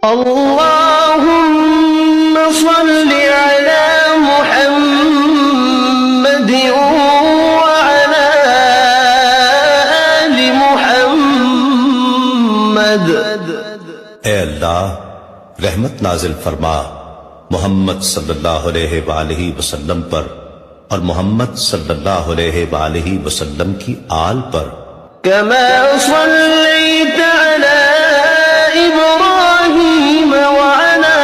اللهم صل على محمد وعلى آل محمد۔ اے اللہ رحمت نازل فرما محمد صلی اللہ علیہ وآلہ وسلم پر اور محمد صلی اللہ علیہ وآلہ وسلم کی آل پر۔ كما صليت على إبراهيم وعلى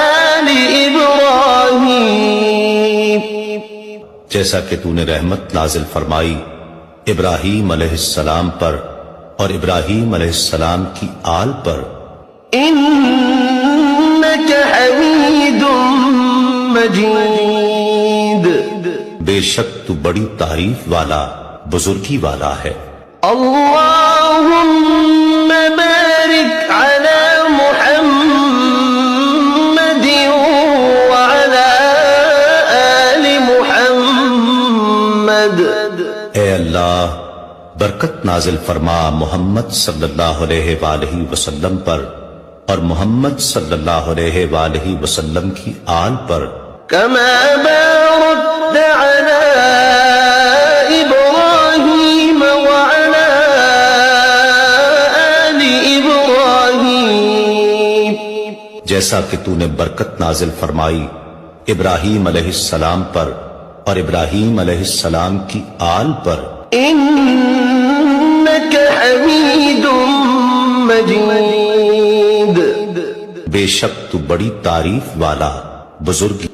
آل إبراهيم، جیسا کہ تو نے رحمت نازل فرمائی ابراہیم علیہ السلام پر اور ابراہیم علیہ السلام کی آل پر۔ إنك حميد مجيد، بے شک تو بڑی تعریف والا بزرگی والا ہے۔ اللهم بارك على محمد وعلى آل محمد۔ اے اللہ برکت نازل فرما محمد صلی اللہ علیہ وآلہ وسلم پر اور محمد صلی اللہ علیہ وآلہ وسلم کی آل پر۔ كما باركت على إبراهيم وعلى آل إبراهيم، جیسا کہ تو نے برکت نازل فرمائی ابراہیم علیہ السلام پر اور ابراہیم علیہ السلام کی آل پر۔ إنك حميد مجيد، بے شک تو بڑی تعریف والا بزرگی